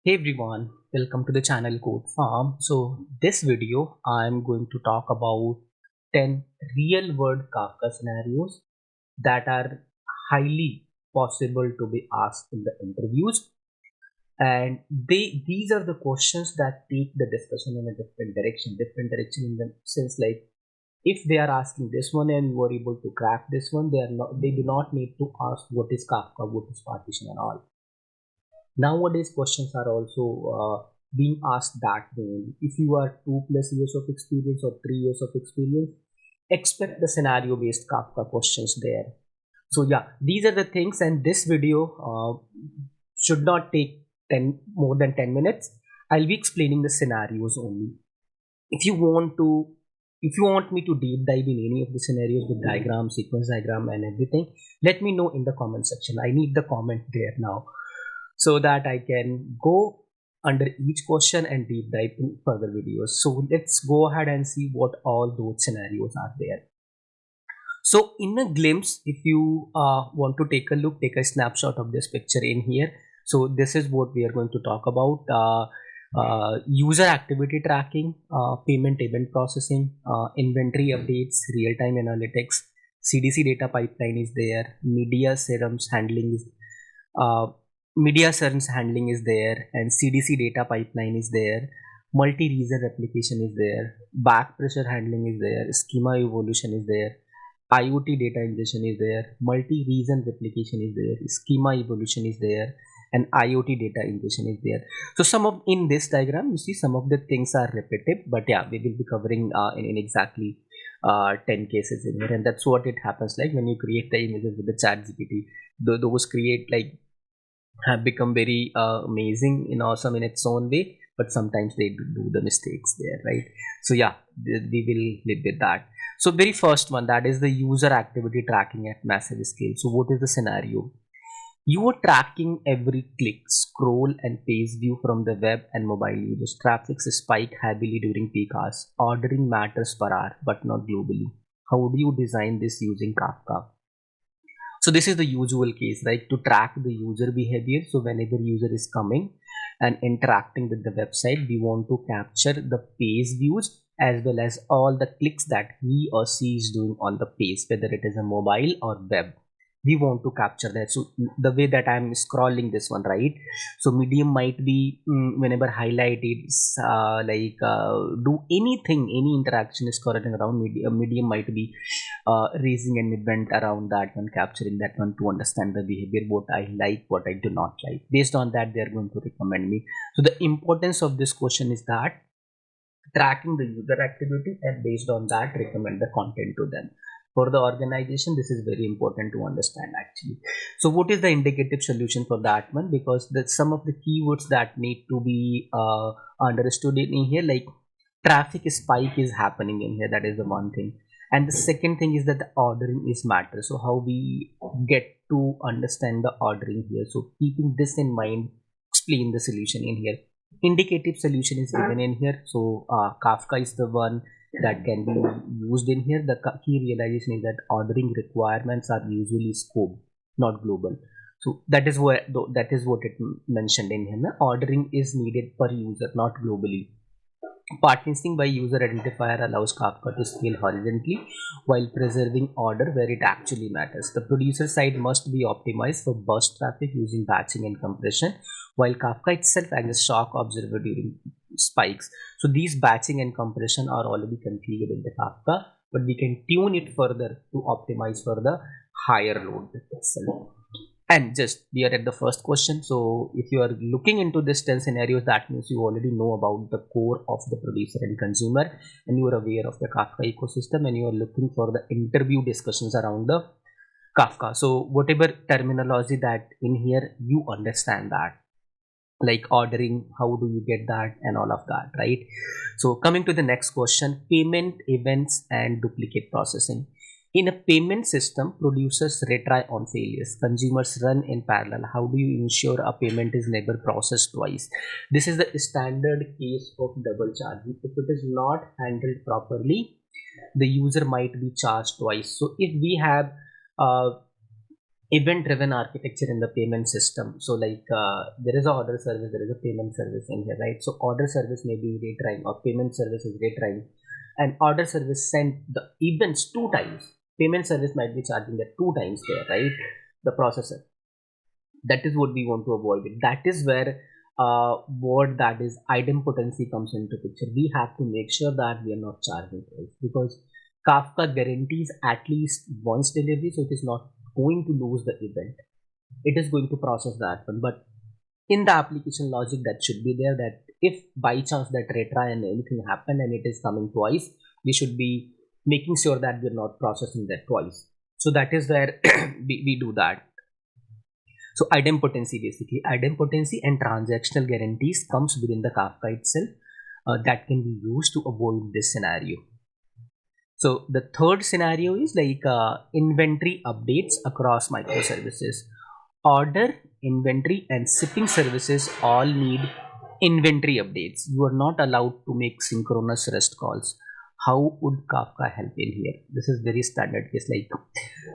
Hey everyone, welcome to the channel Codefarm. So this video I'm going to talk about 10 real world Kafka scenarios that are highly possible to be asked in the interviews, and these are the questions that take the discussion in a different direction in the sense, like, if they are asking this one and you are able to crack this one, they do not need to ask what is Kafka, what is partition and all. Nowadays questions are also being asked that way. If you are 2+ years of experience or 3 years of experience, expect the scenario based Kafka questions there. So yeah, these are the things, and this video should not take 10 more than 10 minutes. I'll be explaining the scenarios only. If you want to, if you want me to deep dive in any of the scenarios with diagram, sequence diagram and everything, let me know in the comment section. I need the comment there now, so that I can go under each question and deep dive in further videos. So let's go ahead and see what all those scenarios are there. So in a glimpse, if you want to take a look, take a snapshot of this picture in here. So this is what we are going to talk about. User activity tracking, payment event processing, inventory updates, real-time analytics, CDC data pipeline is there, uh, media serums handling is there, and CDC data pipeline is there, multi-reason replication is there, back pressure handling is there, schema evolution is there, IoT data ingestion is there, multi-reason replication is there, schema evolution is there, and IoT data ingestion is there. So some of, in this diagram you see some of the things are repetitive, but yeah, we will be covering in exactly 10 cases in here, and that's what it happens like when you create the images with the chat GPT. Those create like have become very amazing and awesome in its own way, but sometimes they do the mistakes there, right? So yeah, we will live with that. So very first one, that is the user activity tracking at massive scale. So what is the scenario? You are tracking every click, scroll and page view from the web and mobile users. Traffic spike heavily during peak hours. Ordering matters per hour but not globally. How do you design this using Kafka? So this is the usual case, right? To track the user behavior. So whenever user is coming and interacting with the website, we want to capture the page views as well as all the clicks that he or she is doing on the page, whether it is a mobile or web. We want to capture that. So the way that I'm scrolling this one, right? So medium might be whenever highlighted, do anything, any interaction is scrolling around. Medium might be raising an event around that one, capturing that one to understand the behavior, what I like, what I do not like. Based on that, they are going to recommend me. So the importance of this question is that tracking the user activity and based on that recommend the content to them. For the organization, this is very important to understand actually. So what is the indicative solution for that one? Because some of the keywords that need to be understood in here, like traffic spike is happening in here, that is the one thing. And the second thing is that the ordering is matter. So how we get to understand the ordering here? So keeping this in mind, explain the solution in here. Indicative solution is given in here. So Kafka is the one that can be used in here. The key realization is that ordering requirements are usually scope, not global. So that is what it mentioned in here. Ordering is needed per user, not globally. Partitioning by user identifier allows Kafka to scale horizontally while preserving order where it actually matters. The producer side must be optimized for burst traffic using batching and compression, while Kafka itself acts as shock absorber during spikes. So these batching and compression are already configured in the Kafka, but we can tune it further to optimize for the higher load itself. And just we are at the first question. So if you are looking into this 10 scenarios, that means you already know about the core of the producer and consumer, and you are aware of the Kafka ecosystem, and you are looking for the interview discussions around the Kafka. So whatever terminology that in here, you understand that, like ordering, how do you get that and all of that, right? So coming to the next question, payment events and duplicate processing. In a payment system, producers retry on failures, consumers run in parallel. How do you ensure a payment is never processed twice? This is the standard case of double charging. If it is not handled properly, the user might be charged twice. So if we have event driven architecture in the payment system. So like there is a order service, there is a payment service in here, right? So order service may be retrying or payment service is retrying, and order service sent the events 2 times. Payment service might be charging that 2 times there, right? The processor. That is what we want to avoid. That is where what that is idempotency comes into picture. We have to make sure that we are not charging twice, because Kafka guarantees at least once delivery, so it is not going to lose the event. It is going to process that one. But in the application logic, that should be there, that if by chance that retry and anything happened and it is coming twice, we should be making sure that we're not processing that twice. So that is where we do that. So idempotency, basically idempotency and transactional guarantees comes within the Kafka itself, that can be used to avoid this scenario. So the third scenario is like inventory updates across microservices. Order, inventory, and shipping services all need inventory updates. You are not allowed to make synchronous REST calls. How would Kafka help in here? This is very standard case. Like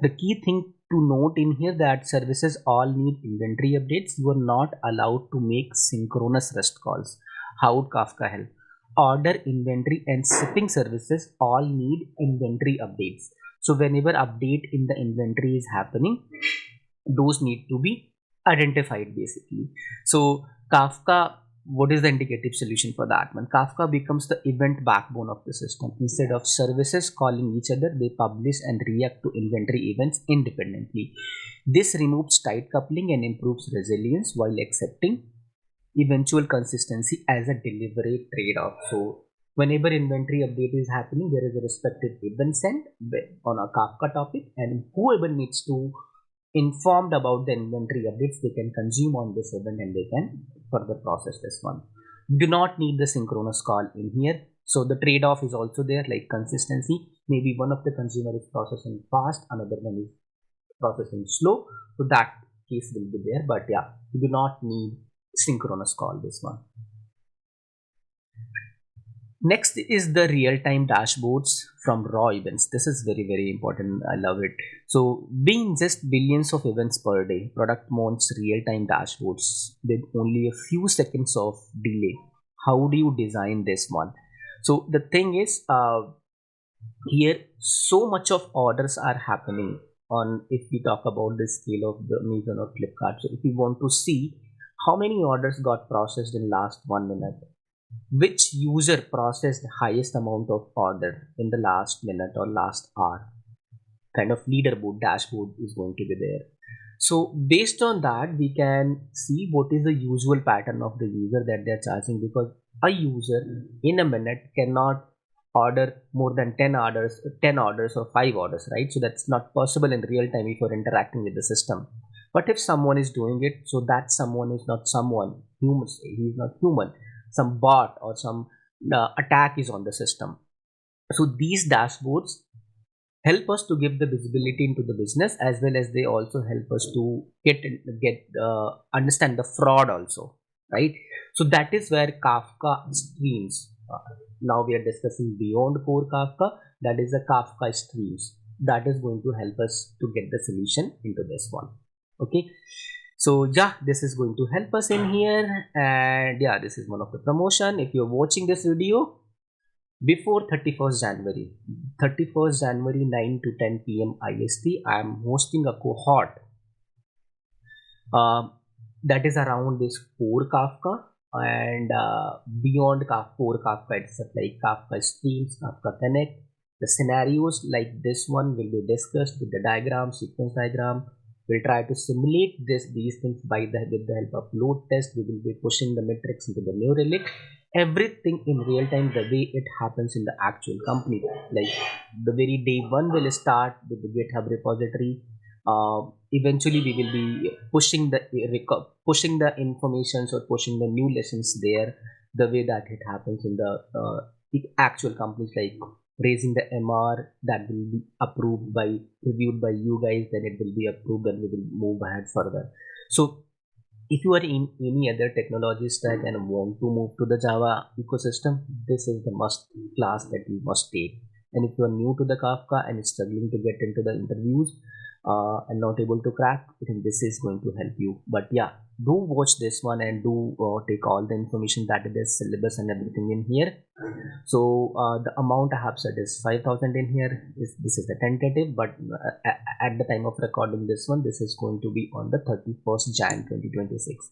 the key thing to note in here, that services all need inventory updates. You are not allowed to make synchronous REST calls. How would Kafka help? Order, inventory, and shipping services all need inventory updates. So whenever update in the inventory is happening, those need to be identified basically. So Kafka, what is the indicative solution for that one? Kafka becomes the event backbone of the system. Instead of services calling each other, they publish and react to inventory events independently. This removes tight coupling and improves resilience while accepting eventual consistency as a deliberate trade-off. So whenever inventory update is happening, there is a respective event sent on a Kafka topic, and whoever needs to informed about the inventory updates, they can consume on this event and they can further process this one. Do not need the synchronous call in here. So the trade-off is also there, like consistency. Maybe one of the consumer is processing fast, another one is processing slow. So that case will be there. But yeah, you do not need synchronous call this one. Next is the real-time dashboards from raw events. This is very, very important. I love it. So we ingest billions of events per day. Product wants real-time dashboards with only a few seconds of delay. How do you design this one? So the thing is, here so much of orders are happening on, if we talk about the scale of the Amazon or Flipkart. So if you want to see how many orders got processed in last 1 minute, which user processed the highest amount of order in the last minute or last hour, kind of leaderboard dashboard is going to be there. So based on that, we can see what is the usual pattern of the user that they're charging, because a user in a minute cannot order more than 10 orders or 5 orders, right? So that's not possible in real time if you're interacting with the system. But if someone is doing it, so that someone is not someone human, he's not human, some bot or some attack is on the system. So these dashboards help us to give the visibility into the business, as well as they also help us to get understand the fraud also, right? So that is where Kafka Streams, now we are discussing beyond core Kafka, that is the Kafka Streams, that is going to help us to get the solution into this one. Okay, so yeah, this is going to help us in here. And yeah, this is one of the promotion. If you're watching this video before 31st January, 9 to 10 p.m. IST, I am hosting a cohort that is around this core Kafka and beyond core Kafka itself, like Kafka Streams, Kafka Connect. The scenarios like this one will be discussed with the diagram, sequence diagram. We'll try to simulate these things with the help of load test. We will be pushing the metrics into the New Relic. Everything in real time, the way it happens in the actual company. Like the very day one will start with the GitHub repository. Eventually, we will be pushing the informations or pushing the new lessons there. The way that it happens in the actual companies, like raising the MR, that will be reviewed by you guys, then it will be approved and we will move ahead further. So if you are in any other technology stack and want to move to the Java ecosystem, this is the must class that you must take. And if you are new to the Kafka and struggling to get into the interviews, and not able to crack, I think this is going to help you. But yeah, do watch this one and do take all the information that is the syllabus and everything in here. So the amount I have said is 5,000 in here. This is the tentative, but at the time of recording this one, this is going to be on the 31st Jan 2026.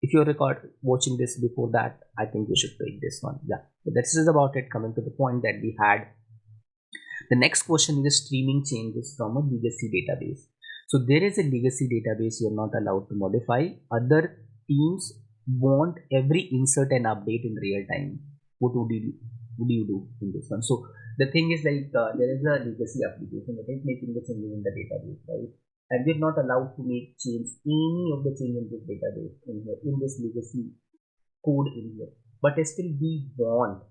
If you're watching this before that, I think you should take this one. Yeah, so this is about it. Coming to the point that we had, the next question is streaming changes from a legacy database. So there is a legacy database you're not allowed to modify. Other teams want every insert and update in real time. What would you do in this one? So the thing is like there is a legacy application that is making the changes in the database, right? And we're not allowed to make any of the change in this database in here, in this legacy code in here. But still we want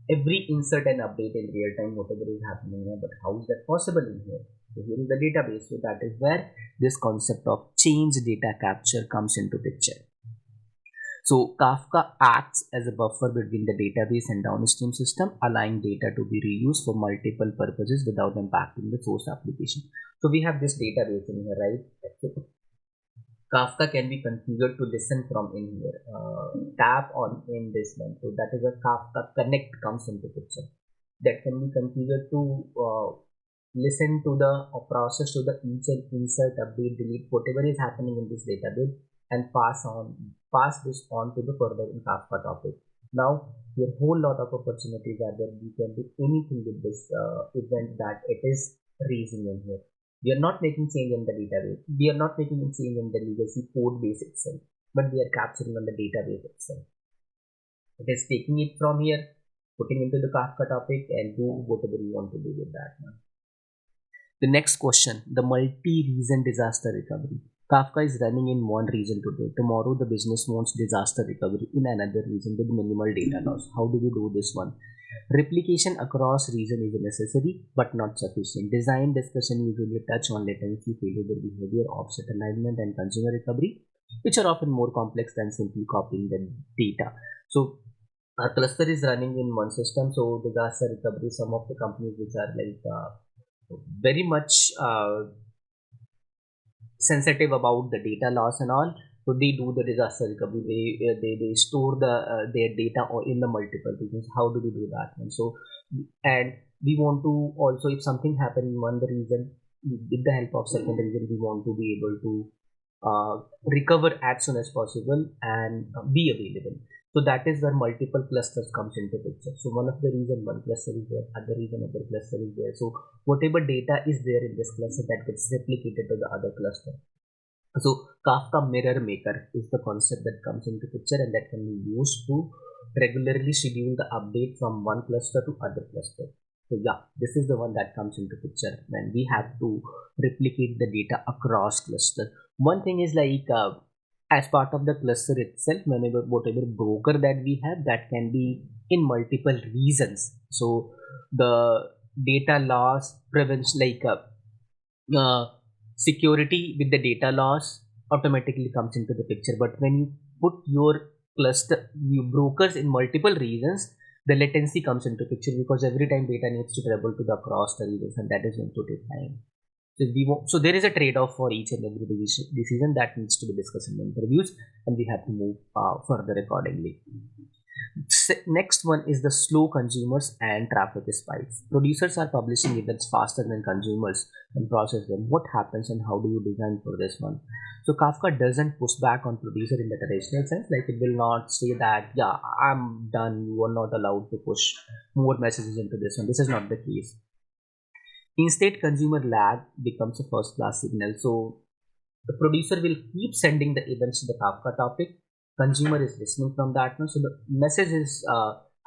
every insert and update in real time, whatever is happening here. But how is that possible in here? So here is the database. So that is where this concept of change data capture comes into picture. So Kafka acts as a buffer between the database and downstream system, allowing data to be reused for multiple purposes without impacting the source application. So we have this database in here, right? Kafka can be configured to listen from in here. Tap on in this one. So that is a Kafka Connect comes into picture. That can be configured to listen to the process to the each and insert, update, delete, whatever is happening in this database, and pass this on to the further in Kafka topic. Now, a whole lot of opportunities are there. We can do anything with this event that it is raising in here. We are not making change in the database. We are not making a change in the legacy code base itself, but we are capturing on the database itself. It is taking it from here, putting into the Kafka topic, and do whatever you want to do with that. The next question, the multi-region disaster recovery. Kafka is running in one region today. Tomorrow, the business wants disaster recovery in another region with minimal data loss. How do we do this one? Replication across region is necessary but not sufficient. Design discussion usually touch on latency, failover behavior, offset alignment, and consumer recovery, which are often more complex than simply copying the data. So our cluster is running in one system. So disaster recovery, some of the companies which are like very much sensitive about the data loss and all, so they do the disaster recovery. They store their data in the multiple regions. How do we do that? And so, and we want to also, if something happened in one region, with the help of second region, we want to be able to recover as soon as possible and be available. So that is where multiple clusters comes into picture. So one of the reason one cluster is there, other reason other cluster is there. So whatever data is there in this cluster, that gets replicated to the other cluster. So Kafka Mirror Maker is the concept that comes into picture, and that can be used to regularly schedule the update from one cluster to other cluster. So yeah, this is the one that comes into picture when we have to replicate the data across cluster. One thing is like as part of the cluster itself, whatever broker that we have, that can be in multiple reasons. So the data loss prevention, like security with the data loss automatically comes into the picture. But when you put your cluster, you brokers in multiple regions, the latency comes into picture, because every time data needs to travel to the across the regions, and that is going to take time. So there is a trade-off for each and every decision that needs to be discussed in the interviews, and we have to move further accordingly. Next one is the slow consumers and traffic spikes. Producers are publishing events faster than consumers and process them. What happens and how do you design for this one? So Kafka doesn't push back on producer in the traditional sense. Like it will not say that, yeah, I'm done, you are not allowed to push more messages into this one. This is not the case. Instead, consumer lag becomes a first class signal. So the producer will keep sending the events to the Kafka topic. Consumer is listening from that one. So the message is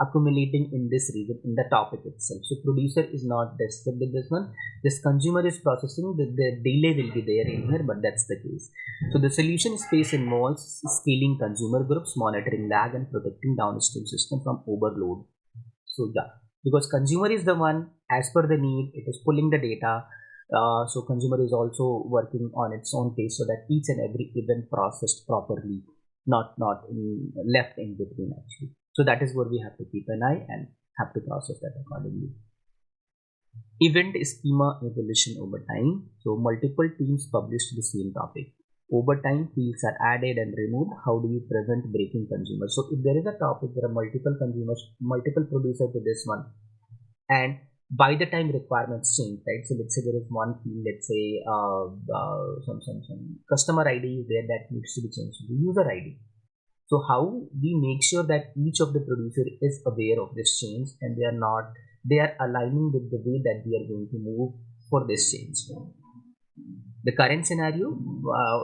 accumulating in this region, in the topic itself. So producer is not disturbed with this one. This consumer is processing, the delay will be there in here, but that's the case. So the solution space involves scaling consumer groups, monitoring lag, and protecting downstream system from overload. So yeah, because consumer is the one, as per the need, it is pulling the data. So consumer is also working on its own pace, so that each and every event processed properly, not left in between actually. So that is where we have to keep an eye and have to process that accordingly. Event schema evolution over time. So multiple teams published the same topic. Over time, fields are added and removed. How do you prevent breaking consumers? So if there is a topic, there are multiple consumers, multiple producers to this one, and by the time requirements change, right? So let's say there is one field, let's say some customer ID is there that needs to be changed to the user ID. So how we make sure that each of the producer is aware of this change and they are aligning with the way that we are going to move for this change. The current scenario,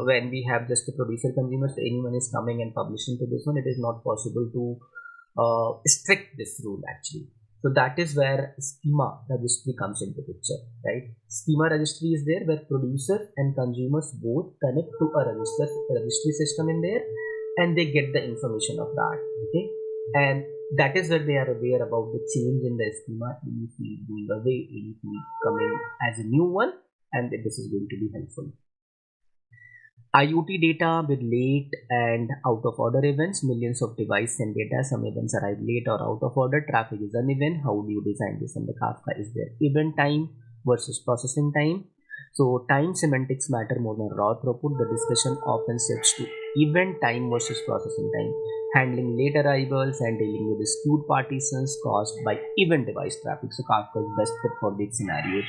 when we have just the producer consumers, anyone is coming and publishing to this one, it is not possible to strict this rule actually. So that is where schema registry comes into picture, right? Schema registry is there where producer and consumers both connect to a registry system in there, and they get the information of that. Okay, and that is where they are aware about the change in the schema, any field going away, any field coming as a new one, and this is going to be helpful. IoT data with late and out of order events, millions of devices and data, some events arrive late or out of order, traffic is an event. How do you design this in the Kafka? Is there event time versus processing time? So time semantics matter more than raw throughput. The discussion often shifts to event time versus processing time, handling late arrivals and dealing with skewed partitions caused by event device traffic. So Kafka is best fit for these scenarios.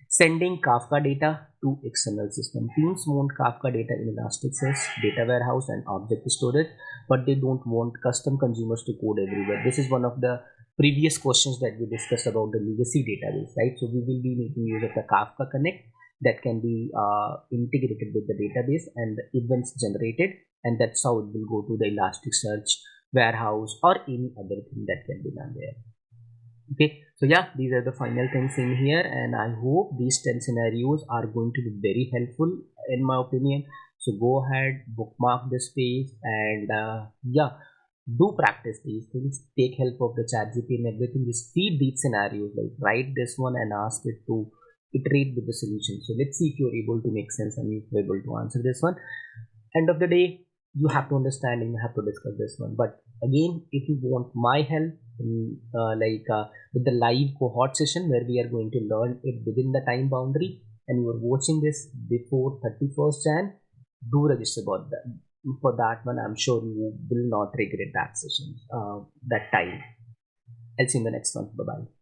Sending Kafka data to external system. Teams want Kafka data in Elasticsearch, data warehouse, and object storage, but they don't want custom consumers to code everywhere. This is one of the previous questions that we discussed about the legacy database, right? So we will be making use of the Kafka Connect that can be integrated with the database and the events generated, and that's how it will go to the Elasticsearch warehouse or any other thing that can be done there. Okay, so yeah, these are the final things in here, and I hope these 10 scenarios are going to be very helpful in my opinion. So go ahead, bookmark this page, and yeah, do practice these things, take help of the chat gpt and everything. Just feed these scenarios, like write this one and ask it to iterate with the solution. So let's see if you're able to make sense and if you're able to answer this one. End of the day, you have to understand and you have to discuss this one. But again, if you want my help with the live cohort session where we are going to learn it within the time boundary, and you are watching this before 31st Jan, do register about that. For that one, I'm sure you will not regret that session, that time. I'll see you in the next one. Bye bye.